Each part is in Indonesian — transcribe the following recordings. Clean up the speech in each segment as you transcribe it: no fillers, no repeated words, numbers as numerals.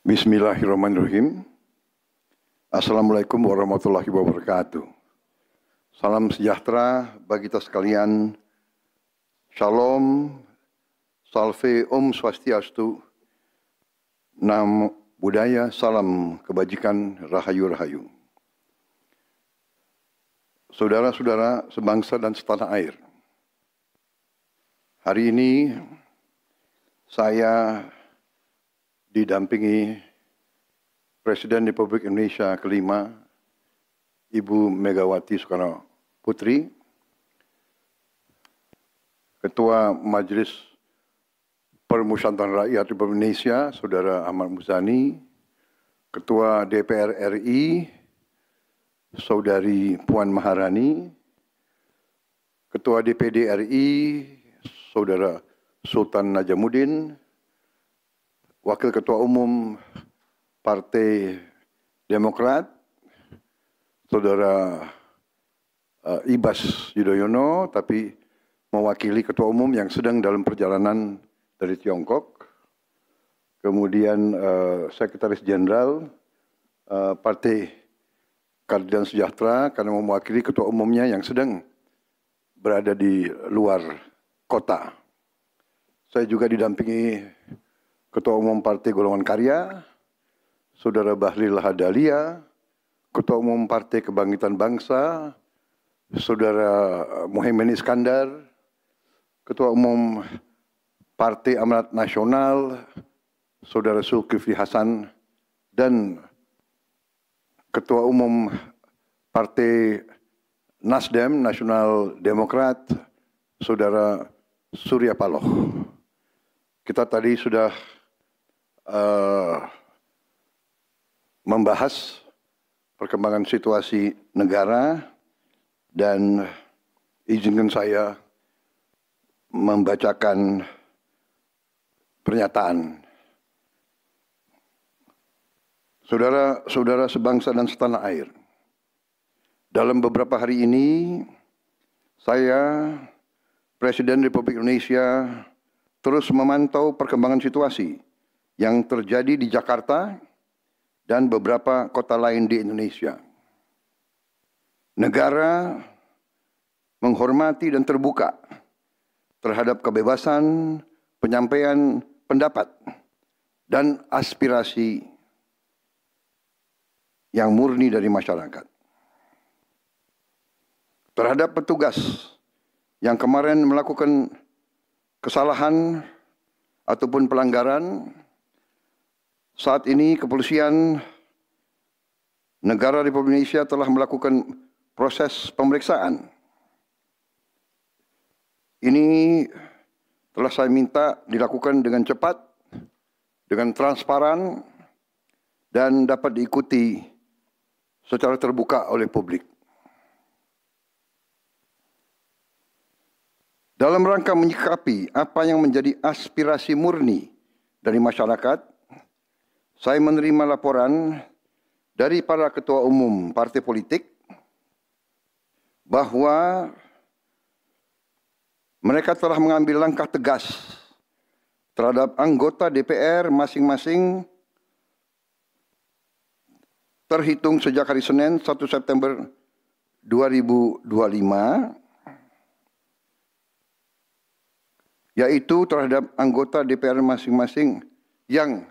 Bismillahirrahmanirrahim. Assalamualaikum warahmatullahi wabarakatuh. Salam sejahtera bagi kita sekalian. Shalom, salve, om swastiastu, namo buddhaya, salam kebajikan, rahayu-rahayu. Saudara-saudara sebangsa dan setanah air. Hari ini saya didampingi Presiden Republik Indonesia kelima, Ibu Megawati Soekarno Putri, Ketua Majelis Permusyawaratan Rakyat Republik Indonesia, Saudara Ahmad Muzani, Ketua DPR RI, Saudari Puan Maharani, Ketua DPD RI, Saudara Sultan Najamuddin, Wakil Ketua Umum Partai Demokrat, Saudara Ibas Yudhoyono, tapi mewakili Ketua Umum yang sedang dalam perjalanan dari Tiongkok. Kemudian Sekretaris Jenderal Partai Keadilan Sejahtera karena mewakili Ketua Umumnya yang sedang berada di luar kota. Saya juga didampingi Ketua Umum Partai Golongan Karya, Saudara Bahlil Lahadalia, Ketua Umum Partai Kebangkitan Bangsa, Saudara Muhaimin Iskandar, Ketua Umum Partai Amanat Nasional, Saudara Zulkifli Hasan, dan Ketua Umum Partai Nasdem, Nasional Demokrat, Saudara Surya Paloh. Kita tadi sudah membahas perkembangan situasi negara dan izinkan saya membacakan pernyataan. Saudara-saudara sebangsa dan setanah air, dalam beberapa hari ini saya, Presiden Republik Indonesia, terus memantau perkembangan situasi yang terjadi di Jakarta dan beberapa kota lain di Indonesia. Negara menghormati dan terbuka terhadap kebebasan penyampaian pendapat dan aspirasi yang murni dari masyarakat. Terhadap petugas yang kemarin melakukan kesalahan ataupun pelanggaran, saat ini kepolisian negara Republik Indonesia telah melakukan proses pemeriksaan. Ini telah saya minta dilakukan dengan cepat, dengan transparan, dan dapat diikuti secara terbuka oleh publik. Dalam rangka menyikapi apa yang menjadi aspirasi murni dari masyarakat, saya menerima laporan dari para ketua umum partai politik bahwa mereka telah mengambil langkah tegas terhadap anggota DPR masing-masing terhitung sejak hari Senin 1 September 2025, yaitu terhadap anggota DPR masing-masing yang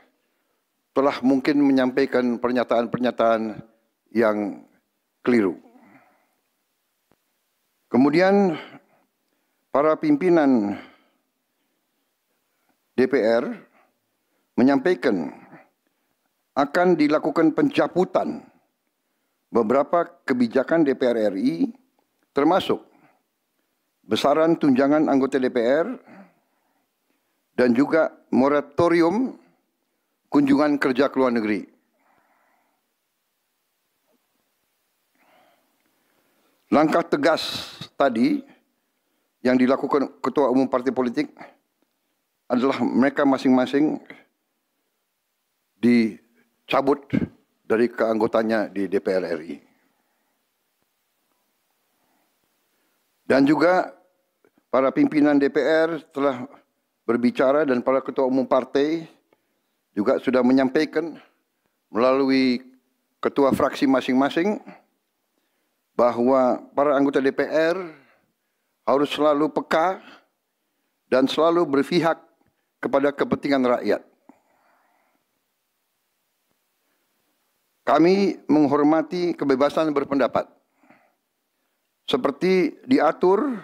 telah mungkin menyampaikan pernyataan-pernyataan yang keliru. Kemudian para pimpinan DPR menyampaikan akan dilakukan pencabutan beberapa kebijakan DPR RI, termasuk besaran tunjangan anggota DPR dan juga moratorium kunjungan kerja ke luar negeri. Langkah tegas tadi yang dilakukan ketua umum partai politik adalah mereka masing-masing dicabut dari keanggotaannya di DPR RI. Dan juga para pimpinan DPR telah berbicara dan para ketua umum partai juga sudah menyampaikan melalui ketua fraksi masing-masing bahwa para anggota DPR harus selalu peka dan selalu berpihak kepada kepentingan rakyat. Kami menghormati kebebasan berpendapat seperti diatur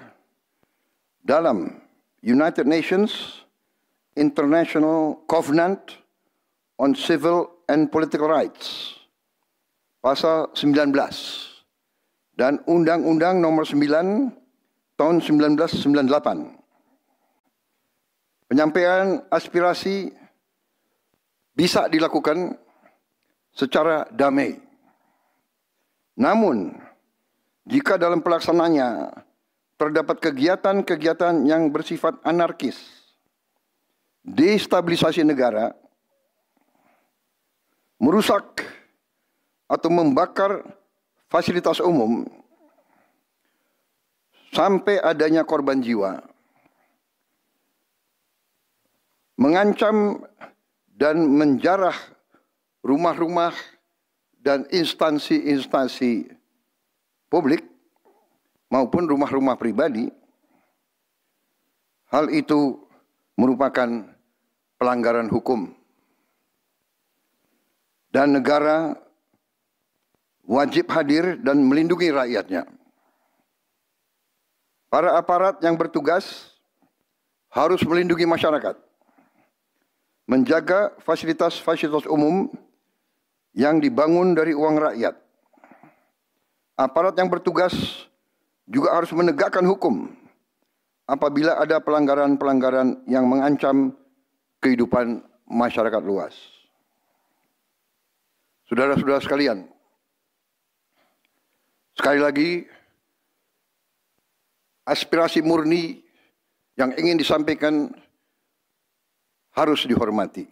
dalam United Nations International Covenant on Civil and Political Rights, pasal 19, dan Undang-Undang Nomor 9 tahun 1998. Penyampaian aspirasi bisa dilakukan secara damai. Namun, jika dalam pelaksananya terdapat kegiatan-kegiatan yang bersifat anarkis, destabilisasi negara, merusak atau membakar fasilitas umum, sampai adanya korban jiwa, mengancam dan menjarah rumah-rumah dan instansi-instansi publik maupun rumah-rumah pribadi, hal itu merupakan pelanggaran hukum. Dan negara wajib hadir dan melindungi rakyatnya. Para aparat yang bertugas harus melindungi masyarakat, menjaga fasilitas-fasilitas umum yang dibangun dari uang rakyat. Aparat yang bertugas juga harus menegakkan hukum apabila ada pelanggaran-pelanggaran yang mengancam kehidupan masyarakat luas. Saudara-saudara sekalian, sekali lagi, aspirasi murni yang ingin disampaikan harus dihormati.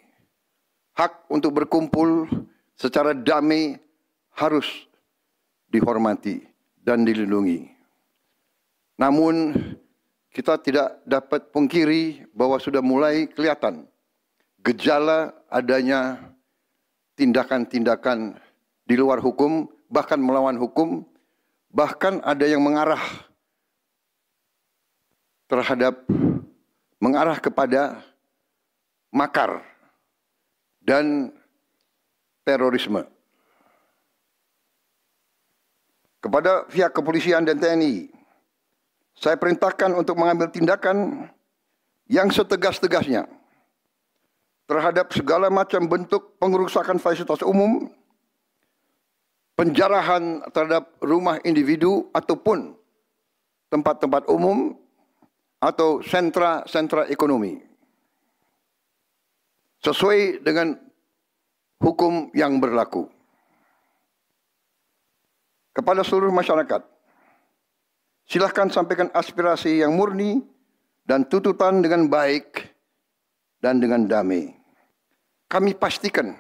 Hak untuk berkumpul secara damai harus dihormati dan dilindungi. Namun, kita tidak dapat pungkiri bahwa sudah mulai kelihatan gejala adanya tindakan-tindakan di luar hukum, bahkan melawan hukum, bahkan ada yang mengarah kepada makar dan terorisme. Kepada pihak kepolisian dan TNI, saya perintahkan untuk mengambil tindakan yang setegas-tegasnya terhadap segala macam bentuk pengerusakan fasilitas umum, penjarahan terhadap rumah individu ataupun tempat-tempat umum atau sentra-sentra ekonomi, sesuai dengan hukum yang berlaku. Kepada seluruh masyarakat, silakan sampaikan aspirasi yang murni dan tuntutan dengan baik dan dengan damai. Kami pastikan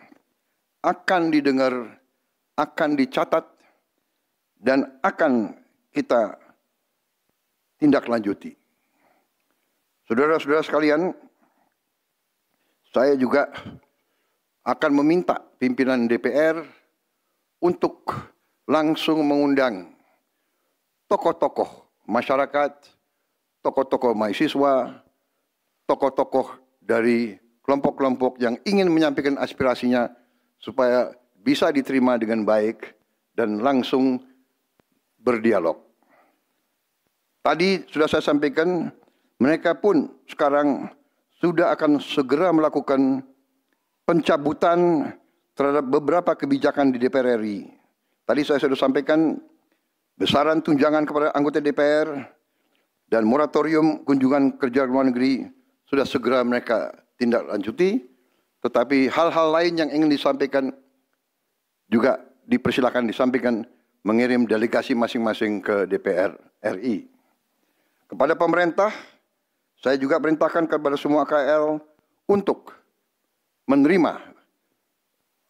akan didengar, akan dicatat, dan akan kita tindak lanjuti. Saudara-saudara sekalian, saya juga akan meminta pimpinan DPR untuk langsung mengundang tokoh-tokoh masyarakat, tokoh-tokoh mahasiswa, tokoh-tokoh dari kelompok-kelompok yang ingin menyampaikan aspirasinya supaya bisa diterima dengan baik dan langsung berdialog. Tadi sudah saya sampaikan, mereka pun sekarang sudah akan segera melakukan pencabutan terhadap beberapa kebijakan di DPR RI. Tadi saya sudah sampaikan besaran tunjangan kepada anggota DPR dan moratorium kunjungan kerja luar negeri sudah segera mereka tindak lanjuti, tetapi hal-hal lain yang ingin disampaikan juga dipersilakan disampaikan mengirim delegasi masing-masing ke DPR RI. Kepada pemerintah, saya juga perintahkan kepada semua KL untuk menerima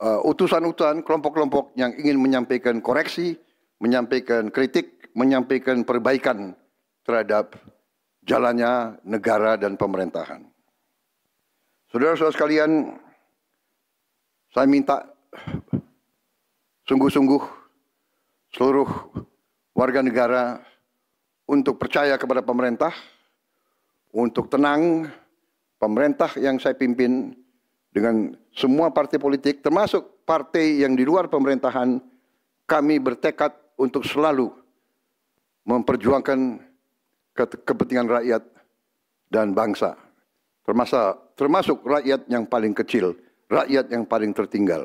utusan-utusan kelompok-kelompok yang ingin menyampaikan koreksi, menyampaikan kritik, menyampaikan perbaikan terhadap jalannya negara dan pemerintahan. Saudara-saudara sekalian, saya minta sungguh-sungguh seluruh warga negara untuk percaya kepada pemerintah, untuk tenang. Pemerintah yang saya pimpin dengan semua partai politik, termasuk partai yang di luar pemerintahan, kami bertekad untuk selalu memperjuangkan kepentingan rakyat dan bangsa, termasuk rakyat yang paling kecil, rakyat yang paling tertinggal.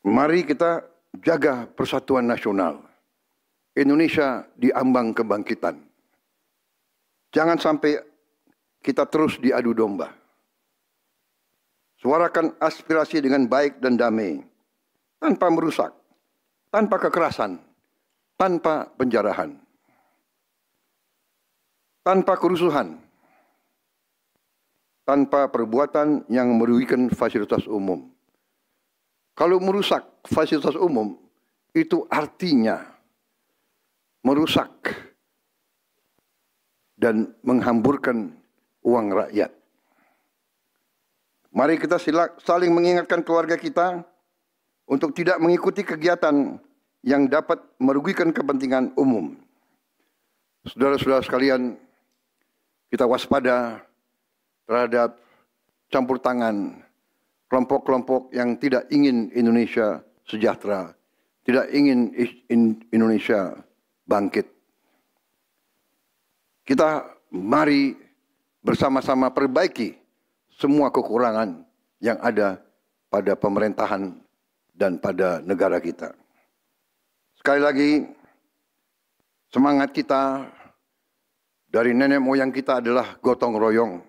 Mari kita jaga persatuan nasional. Indonesia di ambang kebangkitan. Jangan sampai kita terus diadu domba. Suarakan aspirasi dengan baik dan damai, tanpa merusak, tanpa kekerasan, tanpa penjarahan, tanpa kerusuhan, tanpa perbuatan yang merugikan fasilitas umum. Kalau merusak fasilitas umum, itu artinya merusak dan menghamburkan uang rakyat. Mari kita saling mengingatkan keluarga kita untuk tidak mengikuti kegiatan yang dapat merugikan kepentingan umum. Saudara-saudara sekalian, kita waspada terhadap campur tangan kelompok-kelompok yang tidak ingin Indonesia sejahtera, tidak ingin Indonesia bangkit. Kita mari bersama-sama perbaiki semua kekurangan yang ada pada pemerintahan dan pada negara kita. Sekali lagi, semangat kita dari nenek moyang kita adalah gotong royong.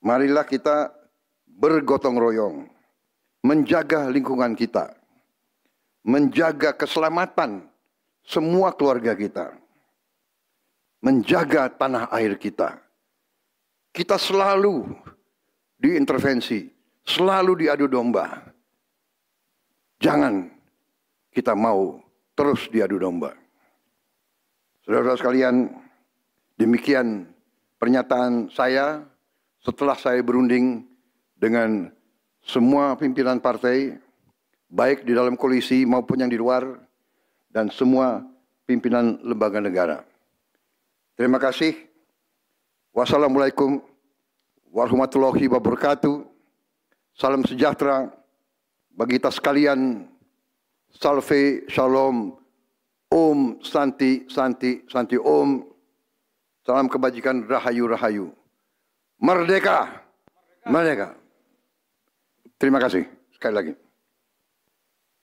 Marilah kita bergotong royong, menjaga lingkungan kita, menjaga keselamatan semua keluarga kita, menjaga tanah air kita. Kita selalu diintervensi, selalu diadu domba. Jangan kita mau terus diadu domba. Saudara-saudara sekalian, demikian pernyataan saya setelah saya berunding dengan semua pimpinan partai, baik di dalam koalisi maupun yang di luar, dan semua pimpinan lembaga negara. Terima kasih. Wassalamualaikum warahmatullahi wabarakatuh. Salam sejahtera bagi kita sekalian. Salve, shalom, om, santi, santi, santi, om. Salam kebajikan, rahayu, rahayu. Merdeka, merdeka. Terima kasih sekali lagi.